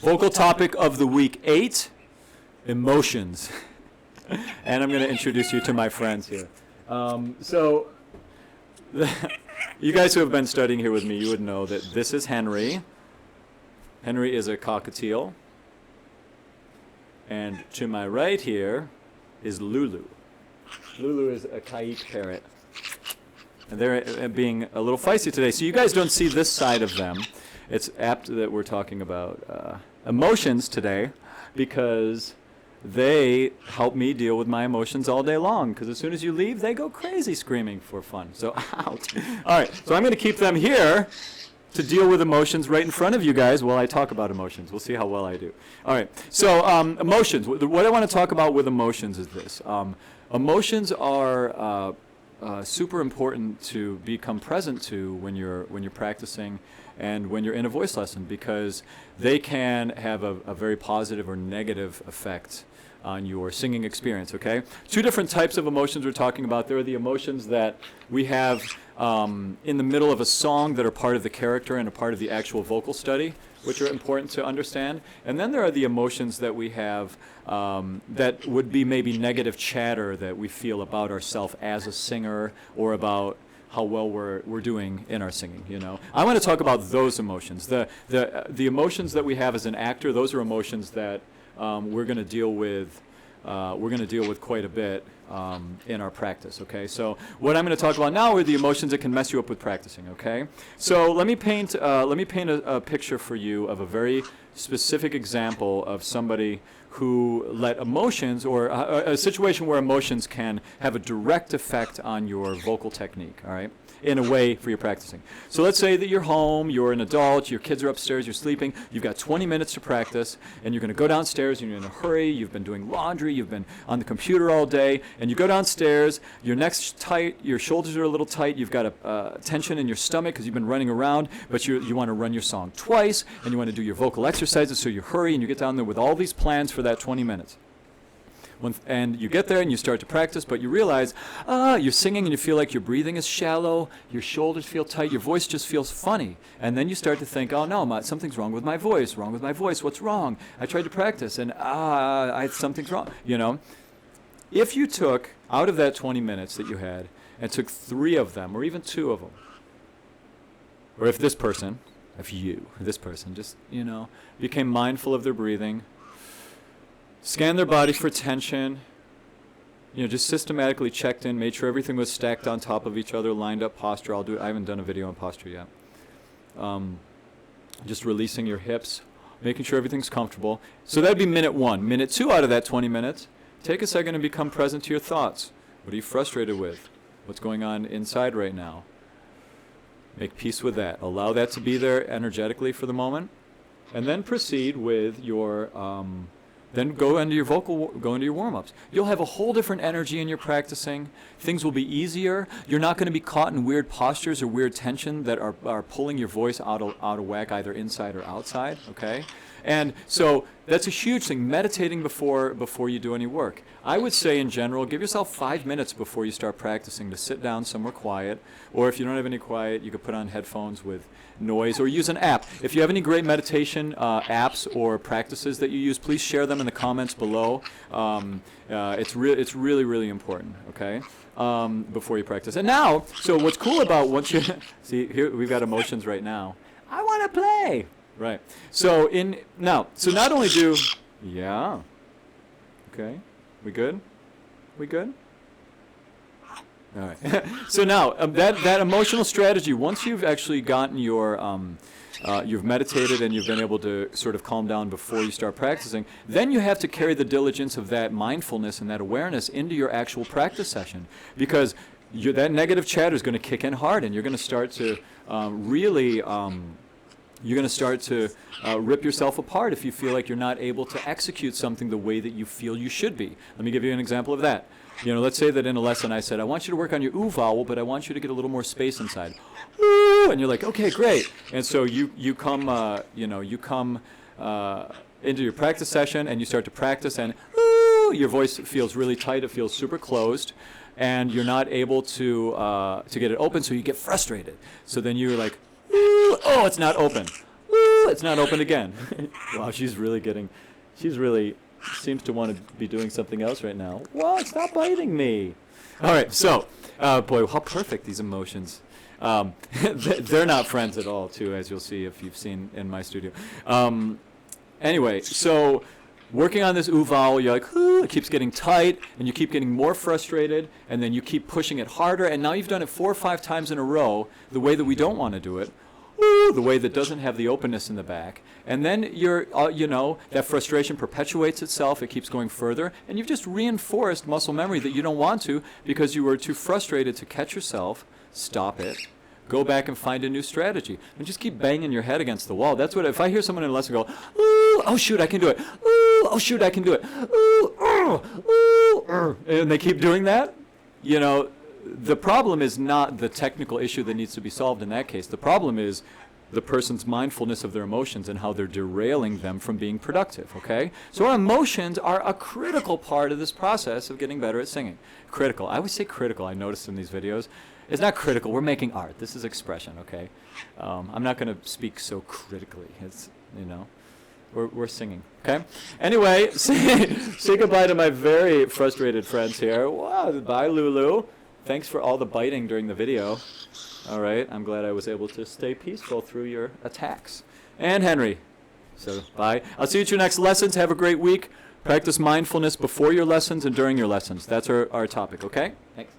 Vocal topic of the week 8, emotions. And I'm going to introduce you to my friends here. You guys who have been studying here with me, you would know that this is Henry. Henry is a cockatiel. And to my right here is Lulu. Lulu is a kite parrot. And they're being a little feisty today. So you guys don't see this side of them. It's apt that we're talking about emotions today because they help me deal with my emotions all day long. Because as soon as you leave, they go crazy screaming for fun. So out. All right, so I'm going to keep them here to deal with emotions right in front of you guys while I talk about emotions. We'll see how well I do. All right, so emotions. What I want to talk about with emotions is this. Emotions are super important to become present to when you're practicing and when you're in a voice lesson, because they can have a very positive or negative effect on your singing experience, okay? Two different types of emotions we're talking about. There are the emotions that we have in the middle of a song that are part of the character and a part of the actual vocal study, which are important to understand. And then there are the emotions that we have that would be maybe negative chatter that we feel about ourselves as a singer or about how well we're doing in our singing, you know. I want to talk about those emotions. The emotions that we have as an actor, those are emotions that we're going to deal with quite a bit in our practice, okay? So what I'm going to talk about now are the emotions that can mess you up with practicing, okay? So let me paint a picture for you of a very specific example of somebody who let emotions, or a situation where emotions can have a direct effect on your vocal technique, all right, in a way for your practicing. So let's say that you're home, you're an adult, your kids are upstairs, you're sleeping, you've got 20 minutes to practice, and you're going to go downstairs, and you're in a hurry, you've been doing laundry, you've been on the computer all day, and you go downstairs, your neck's tight, your shoulders are a little tight, you've got a tension in your stomach because you've been running around, but you want to run your song twice, and you want to do your vocal exercises, so you hurry, and you get down there with all these plans for that 20 minutes. And you get there and you start to practice, but you realize, you're singing and you feel like your breathing is shallow, your shoulders feel tight, your voice just feels funny. And then you start to think, oh no, something's wrong with my voice, what's wrong? I tried to practice and something's wrong, you know. If you took, out of that 20 minutes that you had, and took 3 of them, or even 2 of them, or if this person just, you know, became mindful of their breathing, scan their body for tension, you know, just systematically checked in, made sure everything was stacked on top of each other, lined up posture. I haven't done a video on posture yet. Just releasing your hips, making sure everything's comfortable. So that'd be minute 1. Minute 2 out of that 20 minutes, take a second and become present to your thoughts. What are you frustrated with? What's going on inside right now? Make peace with that. Allow that to be there energetically for the moment. And then proceed with your... Then go into your warm-ups. You'll have a whole different energy in your practicing. Things will be easier. You're not going to be caught in weird postures or weird tension that are pulling your voice out of whack, either inside or outside, okay? And so that's a huge thing, meditating before you do any work. I would say in general, give yourself 5 minutes before you start practicing to sit down somewhere quiet, or if you don't have any quiet, you could put on headphones with noise or use an app. If you have any great meditation apps or practices that you use, please share them in the comments below. It's really, really important, okay, before you practice. And now, so what's cool about once you, see, here we've got emotions right now. I want to play. Right. So not only do, yeah. Okay. We good? We good? All right. So now that emotional strategy, once you've actually gotten your, you've meditated and you've been able to sort of calm down before you start practicing, then you have to carry the diligence of that mindfulness and that awareness into your actual practice session, because that negative chatter is going to kick in hard, and you're going to start to you're going to start to rip yourself apart if you feel like you're not able to execute something the way that you feel you should be. Let me give you an example of that. You know, let's say that in a lesson I said, I want you to work on your ooh vowel, but I want you to get a little more space inside. Ooh, and you're like, okay, great. And so you come into your practice session and you start to practice, and ooh, your voice feels really tight. It feels super closed, and you're not able to get it open, so you get frustrated. So then you're like, ooh, oh, it's not open. Ooh, Ooh, it's not open again. Wow, she's really seems to want to be doing something else right now. Well, stop biting me. All right, so, boy, how perfect these emotions. They're not friends at all, too, as you'll see if you've seen in my studio. Anyway, so working on this ooh vowel, you're like, ooh, it keeps getting tight, and you keep getting more frustrated, and then you keep pushing it harder, and now you've done it 4 or 5 times in a row, the way that we don't want to do it, ooh, the way that doesn't have the openness in the back. And then you're, that frustration perpetuates itself, it keeps going further, and you've just reinforced muscle memory that you don't want to because you were too frustrated to catch yourself, stop it, go back and find a new strategy, and just keep banging your head against the wall. That's what, if I hear someone in a lesson go, ooh, oh shoot, I can do it, ooh, oh shoot, I can do it, ooh, and they keep doing that, the problem is not the technical issue that needs to be solved in that case. The problem is the person's mindfulness of their emotions and how they're derailing them from being productive, okay? So our emotions are a critical part of this process of getting better at singing. Critical. I always say critical, I noticed in these videos. It's not critical. We're making art. This is expression, okay? I'm not going to speak so critically. It's, we're singing, okay? Anyway, say goodbye to my very frustrated friends here. Wow, bye, Lulu. Thanks for all the biting during the video. All right, I'm glad I was able to stay peaceful through your attacks. And Henry. So, bye. I'll see you at your next lessons. Have a great week. Practice mindfulness before your lessons and during your lessons. That's our topic, okay? Thanks.